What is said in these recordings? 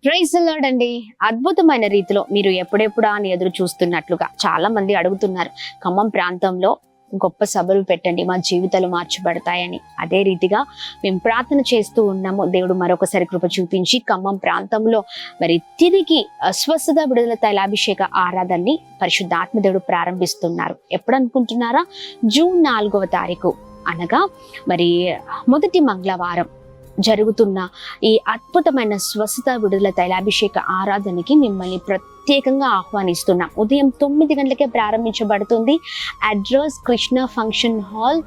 Praise the lord అండి. అద్భుతమైన రీతిలో మీరు ఎప్పుడెప్పుడా అని ఎదురు చూస్తున్నట్లుగా చాలా మంది అడుగుతున్నారు. ఖమ్మం ప్రాంతంలో గొప్ప సభలు పెట్టండి, మా జీవితాలు మార్చబడతాయని. అదే రీతిగా మేము ప్రార్థన చేస్తూ ఉన్నాము. దేవుడు మరొకసారి కృప చూపించి ఖమ్మం ప్రాంతంలో మరి తిరిగి స్వస్థత విడుదల తైలాభిషేక ఆరాధనని పరిశుద్ధాత్మ దేవుడు ప్రారంభిస్తున్నారు. ఎప్పుడు అనుకుంటున్నారా? జూన్ 4వ తారీఖు అనగా మరి మొదటి మంగళవారం జరుగుతున్న ఈ అద్భుతమైన స్వస్థత విడుదల తైలాభిషేక ఆరాధనకి మిమ్మల్ని ప్రత్యేకంగా ఆహ్వానిస్తున్నాం. ఉదయం 9 గంటలకే ప్రారంభించబడుతుంది. అడ్రస్ కృష్ణ ఫంక్షన్ హాల్,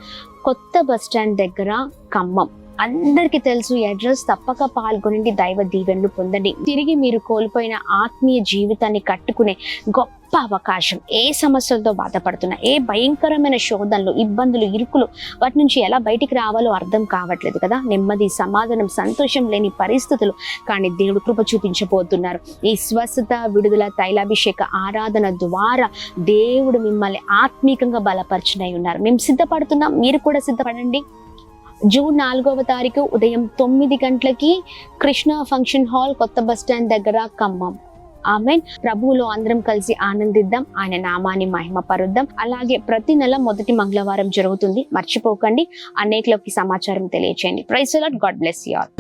కొత్త బస్టాండ్ దగ్గర, ఖమ్మం. అందరికీ తెలుసు ఈ అడ్రస్. తప్పక పాల్గొనండి, దైవ దీవెనలు పొందండి. తిరిగి మీరు కోల్పోయిన ఆత్మీయ జీవితాన్ని కట్టుకునే గొప్ప అవకాశం. ఏ సమస్యలతో బాధపడుతున్నా, ఏ భయంకరమైన శోధనలు, ఇబ్బందులు, ఇరుకులు, వాటి నుంచి ఎలా బయటికి రావాలో అర్థం కావట్లేదు కదా, నెమ్మది, సమాధానం, సంతోషం లేని పరిస్థితులు, కానీ దేవుడు కృప చూపించబోతున్నారు. ఈ స్వస్థత విడుదల తైలాభిషేక ఆరాధన ద్వారా దేవుడు మిమ్మల్ని ఆత్మీకంగా బలపరచనై ఉన్నారు. మేము సిద్ధపడుతున్నాం, మీరు కూడా సిద్ధపడండి. జూన్ 4వ తారీఖు ఉదయం 9 గంటలకి కృష్ణ ఫంక్షన్ హాల్, కొత్త బస్టాండ్ దగ్గర, ఖమ్మం. ఆమేన్. ప్రభువులో అందరం కలిసి ఆనందిద్దాం, ఆయన నామాన్ని మహిమపరుద్దాం. అలాగే ప్రతి నెల మొదటి మంగళవారం జరుగుతుంది, మర్చిపోకండి. అనేకులకి సమాచారం తెలియచేయండి. Praise the Lord. God bless you all.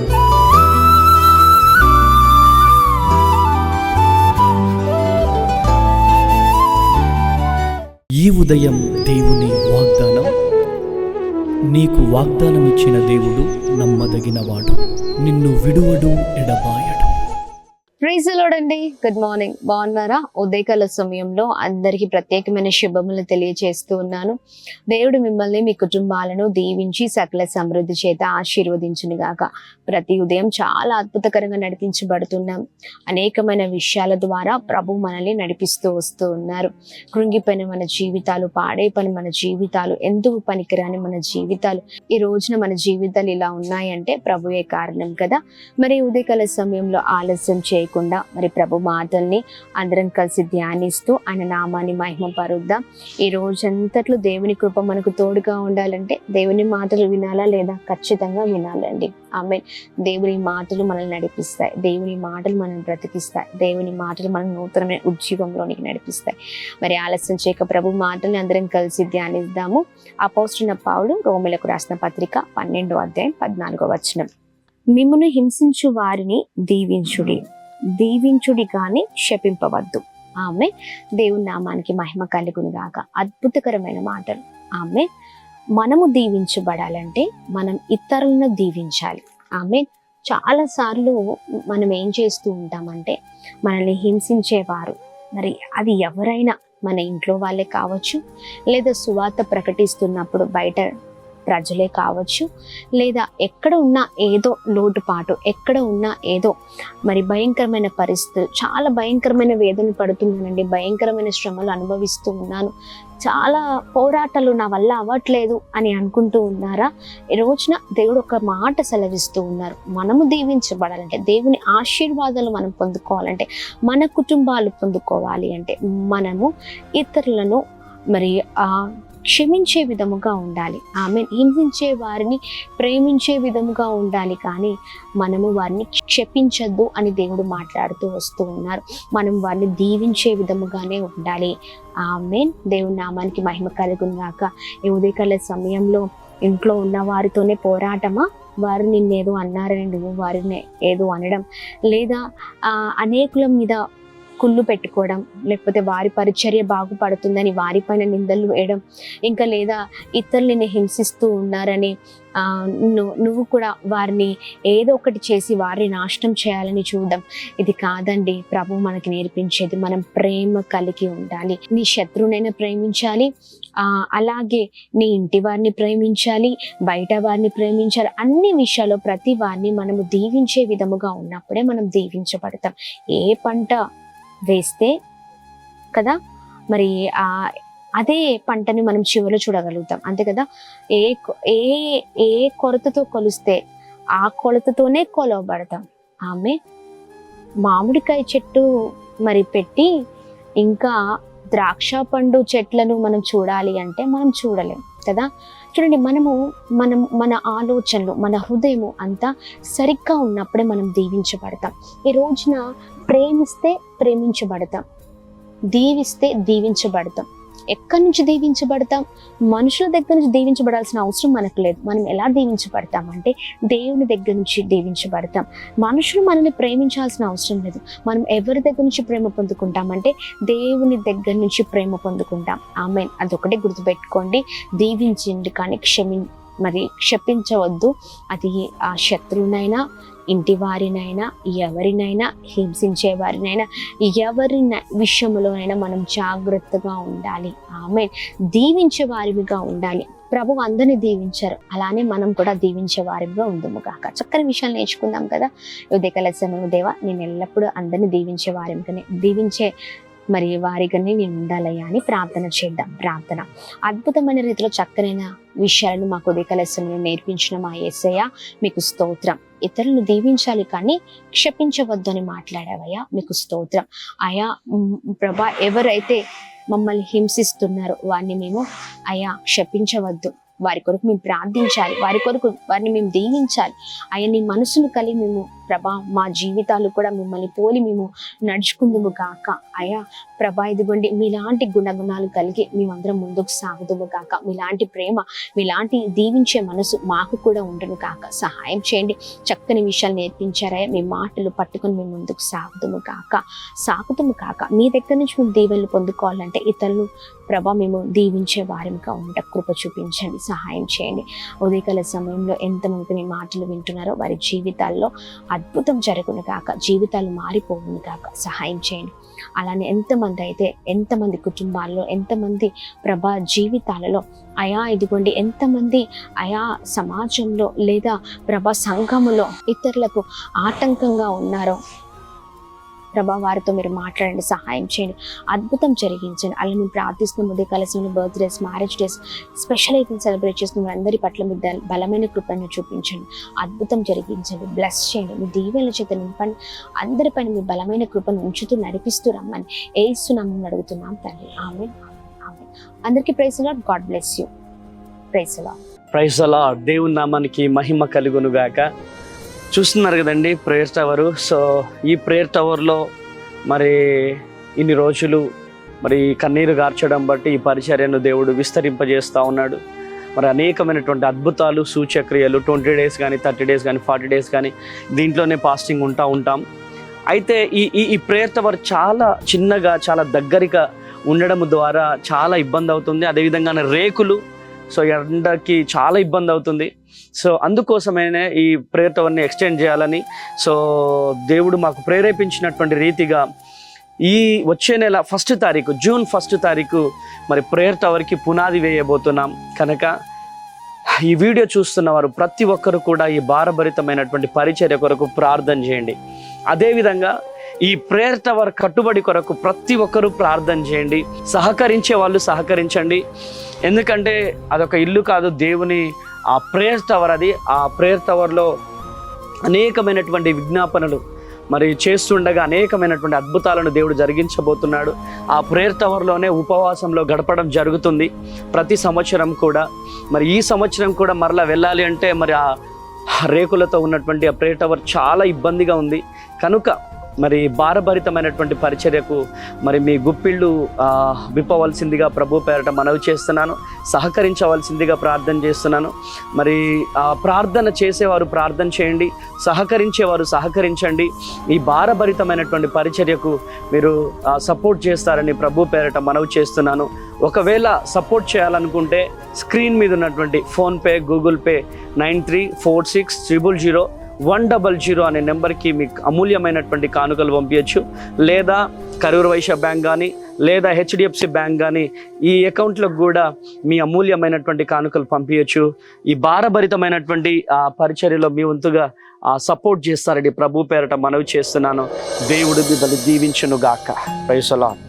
ఈ ఉదయం దేవుని వాగ్దానం. నీకు వాగ్దానం ఇచ్చిన దేవుడు నమ్మదగినవాడు, నిన్ను విడువడు, ఎడబాయడు. ప్రైజ్ ది లార్డ్ అండి. Good morning. బాగున్నారా? ఉదయకాల సమయంలో అందరికీ ప్రత్యేకమైన శుభములు తెలియజేస్తూ ఉన్నాను. దేవుడు మిమ్మల్ని, మీ కుటుంబాలను దీవించి సకల సమృద్ధి చేత ఆశీర్వదించును గాక. ప్రతి ఉదయం చాలా అద్భుతకరంగా నడిపించబడుతున్నాం. అనేకమైన విషయాల ద్వారా ప్రభు మనల్ని నడిపిస్తూ వస్తూ ఉన్నారు. కృంగిపోయిన మన జీవితాలు, పాడైపోయిన మన జీవితాలు, ఎందుకు పనికిరాని మన జీవితాలు, ఈ రోజున మన జీవితాలు ఇలా ఉన్నాయంటే ప్రభువే కారణం కదా. మరి ఉదయకాల సమయంలో ఆలస్యం చేయకుండా మరి ప్రభు మాటల్ని అందరం కలిసి ధ్యానిస్తూ ఆయన నామాన్ని మహిమపరుద్దాం. ఈ రోజంతట్లో దేవుని కృప మనకు తోడుగా ఉండాలంటే దేవుని మాటలు వినాలా లేదా? ఖచ్చితంగా వినాలండి. ఆమేన్. దేవుని మాటలు మనల్ని నడిపిస్తాయి, దేవుని మాటలు మనల్ని బ్రతికిస్తాయి, దేవుని మాటలు మనం నూతనమైన ఉద్యోగంలోనికి నడిపిస్తాయి. మరి ఆలస్యం చేయక ప్రభు మాటల్ని అందరం కలిసి ధ్యానిద్దాము. అపోస్తలుడైన పౌలు రోమీయులకు రాసిన పత్రిక 12వ అధ్యాయం 14వ వచనం. మిమ్మును హింసించు వారిని దీవించుడి కానీ శపింపవద్దు. ఆమె. దేవుని నామానికి మహిమ కలుగును గాక. అద్భుతకరమైన మాటలు. ఆమె. మనము దీవించబడాలంటే మనం ఇతరులను దీవించాలి. ఆమె. చాలా సార్లు మనం ఏం చేస్తూ ఉంటామంటే, మనల్ని హింసించేవారు, మరి అది ఎవరైనా, మన ఇంట్లో వాళ్ళే కావచ్చు, లేదా సువార్త ప్రకటిస్తున్నప్పుడు బయట ప్రజలే కావచ్చు, లేదా ఎక్కడ ఉన్నా ఏదో లోటుపాటు, ఎక్కడ ఉన్నా ఏదో మరి భయంకరమైన పరిస్థితులు, చాలా భయంకరమైన వేదన పడుతున్నానండి, భయంకరమైన శ్రమలు అనుభవిస్తూ ఉన్నాను, చాలా పోరాటాలు నా వల్ల అవ్వట్లేదు అని అనుకుంటూ ఉన్నారా? ఈ రోజున దేవుడు ఒక మాట సెలవిస్తూ ఉన్నారు. మనము దీవించబడాలంటే, దేవుని ఆశీర్వాదాలు మనం పొందుకోవాలంటే, మన కుటుంబాలు పొందుకోవాలి అంటే మనము ఇతరులను మరి క్షమించే విధముగా ఉండాలి. ఆమె. హింసించే వారిని ప్రేమించే విధముగా ఉండాలి, కానీ మనము వారిని క్షపించద్దు అని దేవుడు మాట్లాడుతూ వస్తూ ఉన్నారు. మనం వారిని దీవించే విధముగానే ఉండాలి. ఆమేన్. దేవుని నామానికి మహిమ కలుగును గాక. ఈ ఉదయకాల సమయంలో ఇంట్లో ఉన్న వారితోనే పోరాటమా? వారు నిన్నేదో అన్నారని నువ్వు వారిని ఏదో అనడం, లేదా అనేకుల మీద కుళ్ళు పెట్టుకోవడం, లేకపోతే వారి పరిచర్య బాగుపడుతుందని వారిపైన నిందలు వేయడం, ఇంకా లేదా ఇతరులని హింసిస్తూ ఉన్నారని నువ్వు కూడా వారిని ఏదో ఒకటి చేసి వారిని నాశనం చేయాలని చూడడం. ఇది కాదండి ప్రభు మనకి నేర్పించేది. మనం ప్రేమ కలిగి ఉండాలి. నీ శత్రువునైనా ప్రేమించాలి, అలాగే నీ ఇంటి వారిని ప్రేమించాలి, బయట వారిని ప్రేమించాలి. అన్ని విషయాల్లో ప్రతి వారిని మనము దీవించే విధముగా ఉన్నప్పుడే మనం దీవించబడతాం. ఏ పంట వేస్తే కదా మరి అదే పంటని మనం చివరిలో చూడగలుగుతాం, అంతే కదా. ఏ ఏ ఏ కొలతతో కొలిస్తే ఆ కొలతతోనే కొలవబడతాం. ఆమె. మామిడికాయ చెట్టు మరి పెట్టి ఇంకా ద్రాక్ష పండు చెట్లను మనం చూడాలి అంటే మనం చూడలేం. కదా. చూడండి, మన ఆలోచనలు, మన హృదయము అంతా సరిగ్గా ఉన్నప్పుడే మనం దీవించబడతాం. ఈ రోజున ప్రేమిస్తే ప్రేమించబడతాం, దీవిస్తే దీవించబడతాం. ఎక్కడి నుంచి దీవించబడతాం? మనుషుల దగ్గర నుంచి దీవించబడాల్సిన అవసరం మనకు లేదు. మనం ఎలా దీవించబడతాం అంటే దేవుని దగ్గర నుంచి దీవించబడతాం. మనుషులు మనల్ని ప్రేమించాల్సిన అవసరం లేదు. మనం ఎవరి దగ్గర నుంచి ప్రేమ పొందుకుంటామంటే దేవుని దగ్గర నుంచి ప్రేమ పొందుకుంటాం. ఆమేన్. అదొకటే గుర్తుపెట్టుకోండి. దీవించండి కానీ క్షపించవద్దు. అది ఆ శత్రువునైనా, ఇంటి వారినైనా, ఎవరినైనా, హింసించే వారినైనా, ఎవరి విషయంలోనైనా మనం జాగ్రత్తగా ఉండాలి. ఆమేన్. దీవించే వారిగా ఉండాలి. ప్రభు అందరిని దీవించారు, అలానే మనం కూడా దీవించే వారిగా ఉందము కాక. చక్కని విషయాలు నేర్చుకుందాం కదా ఉదయకాల సమయం. దేవా, నేను ఎల్లప్పుడూ అందరిని దీవించే వారిగానే నేను ఉండాలయ్యా అని ప్రార్థన చేద్దాం. ప్రార్థన. అద్భుతమైన రీతిలో చక్కనైన విషయాలను మాకు ఉదయకాల సమయంలో నేర్పించిన మా యేసయ్య మీకు స్తోత్రం. ఇతరులను దీవించాలి కానీ క్షపించవద్దు అని మాట్లాడావయ్యా, మీకు స్తోత్రం. అయా ప్రభా, ఎవరైతే మమ్మల్ని హింసిస్తున్నారో వారిని మేము క్షపించవద్దు. వారి కొరకు మేము ప్రార్థించాలి, వారిని మేము దీవించాలి. అయ్యా, నీ మనసును కలిగి మేము ప్రభా మా జీవితాలు కూడా మిమ్మల్ని పోలి మేము నడుచుకుందుము కాక. అయ్యా ప్రభా, ఇదిగోండి మీలాంటి గుణగుణాలు కలిగి మేమందరం ముందుకు సాగుదుము కాక. మీలాంటి ప్రేమ, మీలాంటి దీవించే మనసు మాకు కూడా ఉండును కాక. సహాయం చేయండి. చక్కని విషయాలు నేర్పించారయ్యా, మీ మాటలు పట్టుకొని మేము ముందుకు సాగుదుము కాక. మీ దగ్గర నుంచి మేము దీవెనలు పొందుకోవాలంటే ఇతరులు ప్రభా మేము దీవించే వారిగా ఉండ కృప చూపించండి. సహాయం చేయండి. ఉదయకాల సమయంలో ఎంతమంది మీ మాటలు వింటున్నారో వారి జీవితాల్లో అద్భుతం జరుగును కాక, జీవితాలు మారిపోవును కాక. సహాయం చేయండి. అలానే ఎంతమంది కుటుంబాల్లో, ఎంతమంది ప్రభా జీవితాలలో ఇదిగోండి ఎంతమంది సమాజంలో లేదా ప్రభా సంఘములో ఇతరులకు ఆటంకంగా ఉన్నారో ప్రభా వారితో మీరు మాట్లాడండి. సహాయం చేయండి. అద్భుతం జరిగించండి. అలా మేము ప్రార్థిస్తున్న ఉదయకాల సమయంలో బర్త్డేస్, మ్యారేజ్ డేస్, స్పెషల్ అయితే సెలబ్రేట్ చేస్తున్న అందరి పట్ల మీ బలమైన కృపను చూపించండి. అద్భుతం జరిగించండి. బ్లెస్ చేయండి. మీ దీవెనల చేత నింపండి. అందరిపైన మీ బలమైన కృపను ఉంచుతూ నడిపిస్తూ రమ్మని యేసు నామమున అడుగుతున్నాం తండ్రి. ఆమేన్. అందరికీ praise the Lord. God bless you. Praise the Lord. Praise the Lord. దేవుని నామానికి మహిమ కలుగును గాక. చూస్తున్నారు కదండి ప్రేయర్ టవరు. సో ఈ ప్రేయర్ టవర్లో మరి ఇన్ని రోజులు మరి కన్నీరు గార్చడం బట్టి ఈ పరిచర్యను దేవుడు విస్తరింపజేస్తూ ఉన్నాడు. మరి అనేకమైనటువంటి అద్భుతాలు, సూచక్రియలు 20 days కానీ, 30 days కానీ, 40 days కానీ దీంట్లోనే ఫాస్టింగ్ ఉంటాం. అయితే ఈ ప్రేయర్ టవర్ చాలా చిన్నగా, చాలా దగ్గరగా ఉండడం ద్వారా చాలా ఇబ్బంది అవుతుంది. అదేవిధంగా రేకులు, సో ఎండకి చాలా ఇబ్బంది అవుతుంది. సో అందుకోసమైనా ఈ ప్రేయర్ టవర్ని ఎక్స్టెండ్ చేయాలని సో దేవుడు మాకు ప్రేరేపించినటువంటి రీతిగా ఈ వచ్చే నెల జూన్ 1 తారీఖు మరి ప్రేయర్ టవర్కి పునాది వేయబోతున్నాం. కనుక ఈ వీడియో చూస్తున్న వారు ప్రతి ఒక్కరు కూడా ఈ భారభరితమైనటువంటి పరిచర్య కొరకు ప్రార్థన చేయండి. అదేవిధంగా ఈ ప్రేయర్ టవర్ కట్టుబడి కొరకు ప్రతి ఒక్కరూ ప్రార్థన చేయండి. సహకరించే వాళ్ళు సహకరించండి. ఎందుకంటే అదొక ఇల్లు కాదు, దేవుని ఆ ప్రేయర్ టవర్. అది ఆ ప్రేయర్ టవర్లో అనేకమైనటువంటి విజ్ఞాపనలు మరి చేస్తుండగా అనేకమైనటువంటి అద్భుతాలను దేవుడు జరిగించబోతున్నాడు. ఆ ప్రేయర్ టవర్లోనే ఉపవాసంలో గడపడం జరుగుతుంది ప్రతి సంవత్సరం కూడా. మరి ఈ సంవత్సరం కూడా మరలా వెళ్ళాలి అంటే మరి ఆ రేకులతో ఉన్నటువంటి ఆ ప్రేయర్ టవర్ చాలా ఇబ్బందిగా ఉంది. కనుక మరి భారభరితమైనటువంటి పరిచర్యకు మరి మీ గుప్పిళ్ళు విప్పవలసిందిగా ప్రభు పేరట మనవి చేస్తున్నాను. సహకరించవలసిందిగా ప్రార్థన చేస్తున్నాను. మరి ప్రార్థన చేసేవారు ప్రార్థన చేయండి, సహకరించేవారు సహకరించండి. ఈ భారభరితమైనటువంటి పరిచర్యకు మీరు సపోర్ట్ చేస్తారని ప్రభు పేరట మనవి చేస్తున్నాను. ఒకవేళ సపోర్ట్ చేయాలనుకుంటే స్క్రీన్ మీద ఉన్నటువంటి ఫోన్పే, గూగుల్ పే 9346000100 అనే నెంబర్కి మీకు అమూల్యమైనటువంటి కానుకలు పంపించచ్చు. లేదా కరూర్ వైశ్య బ్యాంక్ కానీ లేదా HDFC బ్యాంక్ కానీ ఈ అకౌంట్లకు కూడా మీ అమూల్యమైనటువంటి కానుకలు పంపించచ్చు. ఈ భారభరితమైనటువంటి పరిచర్యలో మీ వంతుగా సపోర్ట్ చేస్తారని ప్రభు పేరట మనవి చేస్తున్నాను. దేవుడి మిమ్మల్ని దీవించును గాక. Praise the lord.